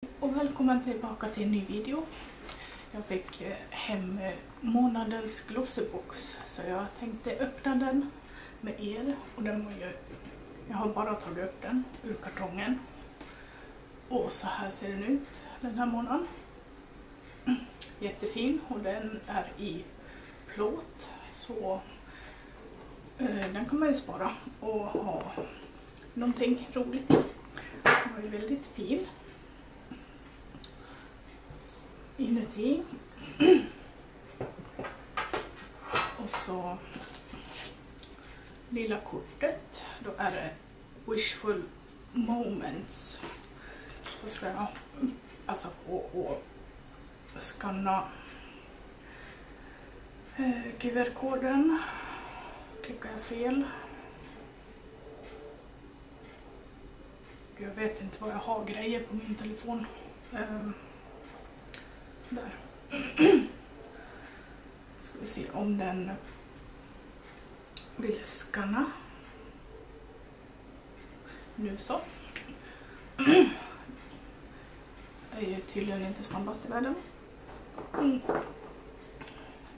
Och välkommen tillbaka till en ny video. Jag fick hem månadens glossybox, så jag tänkte öppna den med er. Och den var ju, jag har bara tagit upp den ur kartongen. Och så här ser den ut den här månaden. Jättefin, och den är i plåt, så den kan man ju spara och ha någonting roligt i. Den var ju väldigt fin inuti. Och så lilla kortet, då är det Wishful Moments. Så ska jag passa på att skanna QR-koden. Klickar jag fel? Jag vet inte vad jag har grejer på min telefon. Där. Ska vi se om den vill skanna. Nu så. Jag är ju tydligen inte snabbast i världen.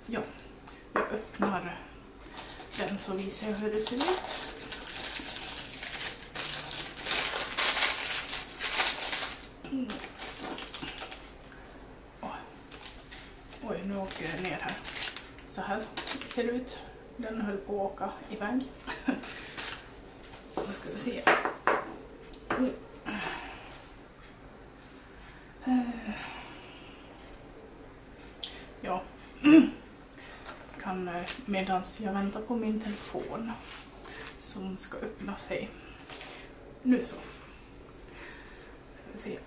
Ja, jag öppnar den så visar jag hur det ser ut. Oj, nu åker jag ner här. Så här ser det ut. Den höll på att åka iväg. Då ska vi se. Ja. Kan medans jag väntar på min telefon som ska öppna sig. Nu så. Ska vi se.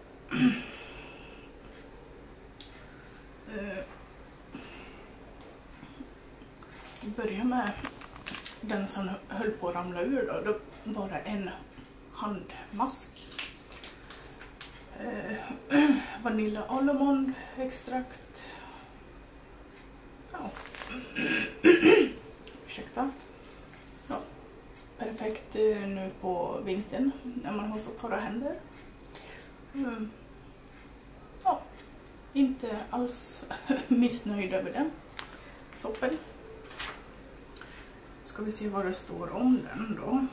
Börja med den som höll på att ramla ur då. Då var det en handmask. Vanilla almond extrakt. Ja. Ursäkta. Ja. Perfekt nu på vintern när man har så torra händer. Ja. Inte alls missnöjd över den. Toppen. Ska vi se vad det står om den då.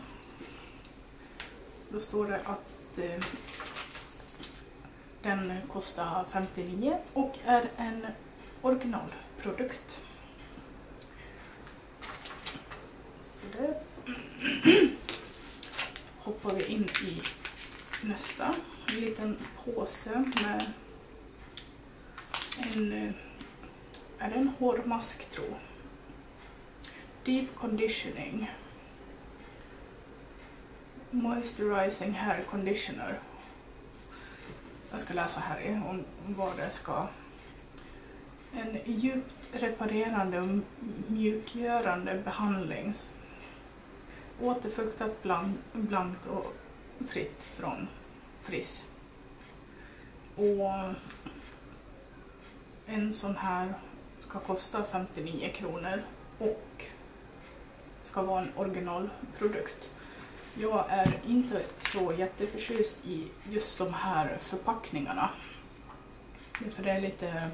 Då står det att den kostar 59 och är en originalprodukt. Så det hoppar vi in i nästa. En liten påse med är det en hårmask tror jag. Deep conditioning. Moisturizing hair conditioner. Jag ska läsa här om vad det ska. En djupt reparerande och mjukgörande behandling. Återfuktat blankt och fritt från friss. Och en sån här ska kosta 59 kronor och ska vara en originalprodukt. Jag är inte så jätteförtjust i just de här förpackningarna. För det är lite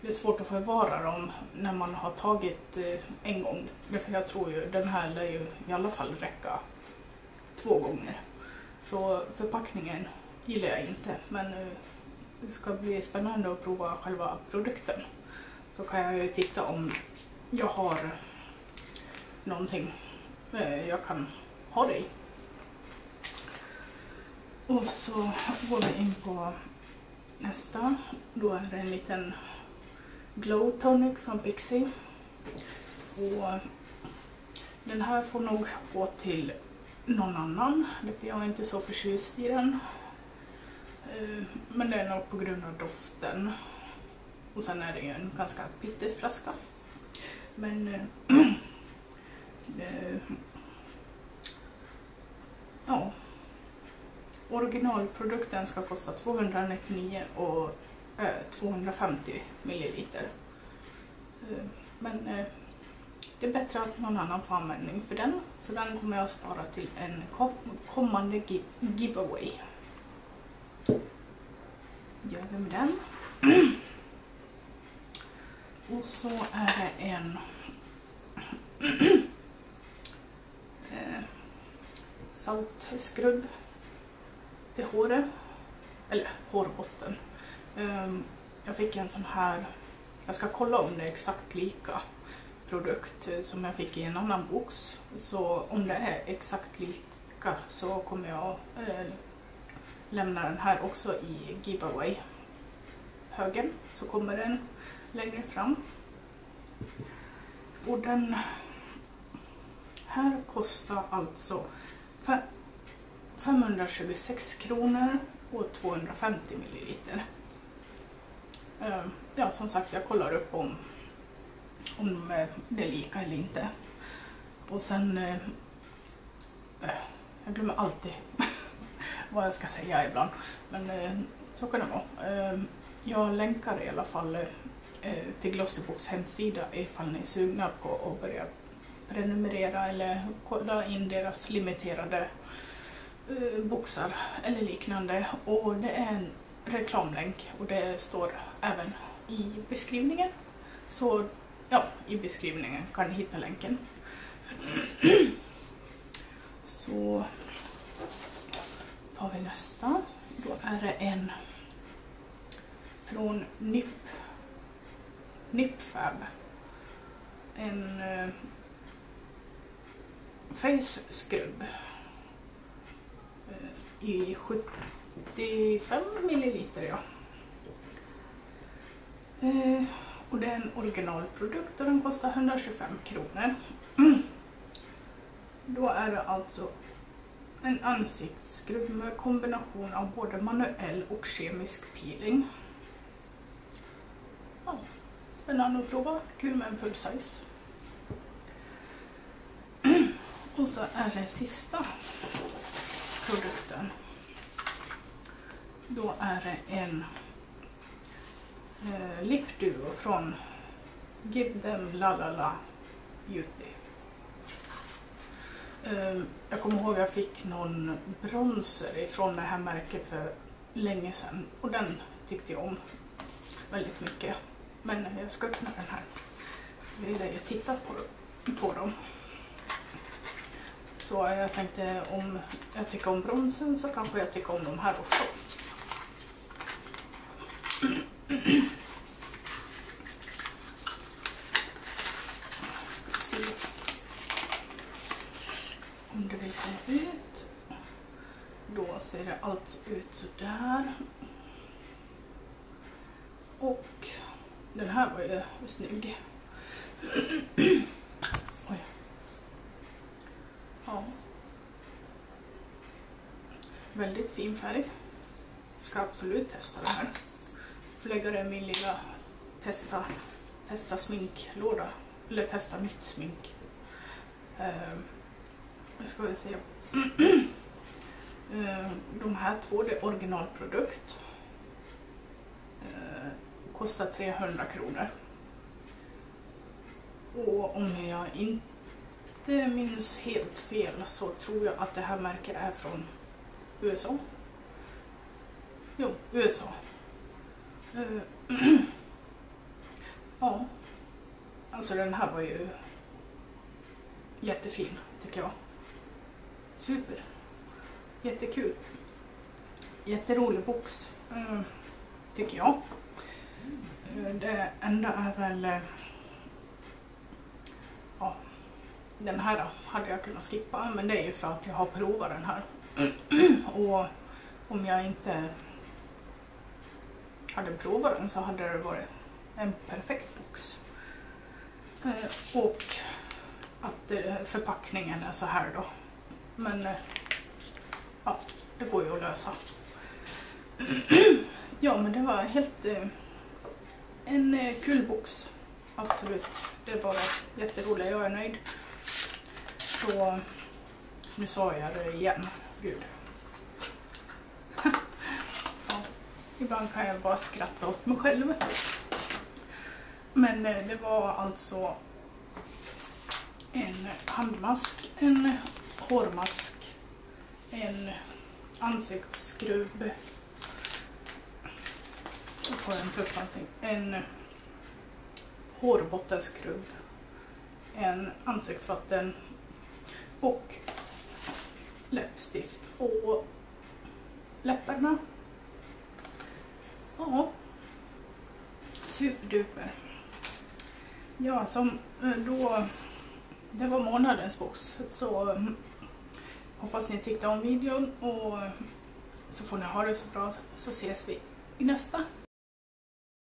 det är svårt att förvara dem när man har tagit en gång. Därför jag tror ju den här lär ju i alla fall räcka 2 gånger. Så förpackningen gillar jag inte, men det ska bli spännande att prova själva produkten. Så kan jag ju titta om jag har någonting jag kan ha det i. Och så går vi in på nästa. Då är det en liten Glow Tonic från Pixie. Och den här får nog gå till någon annan. För jag är inte så förtjust i den. Men det är nog på grund av doften. Och sen är det ju en ganska pytteflaska. Men ja. Originalprodukten ska kosta 299 och 250 milliliter. Men det är bättre att någon annan får användning för den. Så den kommer jag att spara till en kommande giveaway. gör vi med den. Och så är det en saltskrubb till håret, eller hårbotten. Jag fick en sån här, jag ska kolla om det är exakt lika produkt som jag fick i en annan box. Så om det är exakt lika så kommer jag lämna den här också i giveaway högen, så kommer den längre fram. Och den här kostar alltså 526 kronor och 250 milliliter. Ja, som sagt, jag kollar upp om det är lika eller inte. Och sen jag glömmer alltid vad jag ska säga ibland, men så kan det vara. Jag länkar i alla fall till Glossybox hemsida ifall ni är sugna på att börja prenumerera eller kolla in deras limiterade boxar eller liknande. Och det är en reklamlänk och det står även i beskrivningen. Så ja, i beskrivningen kan ni hitta länken. Så tar vi nästa. Då är det en från Nipfab. En face scrub i 75 milliliter, ja. Och det är en originalprodukt och den kostar 125 kronor. Då är det alltså en ansiktsskrubb med kombination av både manuell och kemisk peeling. Ja, spännande att prova, kul med en full size. Och så är det sista produkten. Då är det en lip duo från Give Them La La La Beauty. Jag kommer ihåg att jag fick någon bronzer ifrån det här märket för länge sedan och den tyckte jag om väldigt mycket. Men jag ska öppna den här. Jag ville ju titta på dem. Så jag tänkte om jag tycker om bronsen så kanske jag tycker om de här också. Ska se om det vill komma ut. Då ser det alltså ut så där. Och den här var ju snygg. Oj. Ja. Väldigt fin färg. Jag ska absolut testa det här. Lägga det i min lilla testa sminklåda. Eller testa nytt smink. Jag ska väl se. De här två, det är originalprodukt. Kostar 300 kronor. Och om jag inte minns helt fel så tror jag att det här märket är från USA. Jo, USA. Ja, alltså den här var ju jättefin tycker jag. Super. Jättekul. Jätterolig box tycker jag. Det enda är väl ja, den här då hade jag kunnat skippa, men det är ju för att jag har provat den här. Och om jag inte hade provat den så hade det varit en perfekt box. Och att förpackningen är så här då. Men ja, det går ju att lösa. Ja, men det var helt en kul box. Absolut. Det var jätteroligt. Jag är nöjd. Så nu sa jag det igen. Gud. Ja, ibland kan jag bara skratta åt mig själv. Men det var alltså en handmask, en hårmask, en ansiktsskrubb har jag inte upp någonting. En hårbottensskrubb, en ansiktsvatten och läppstift och läpparna. Ja, superduper. Ja, som då det var månadens box, så hoppas ni tyckte om videon och så får ni ha det så bra, så ses vi i nästa.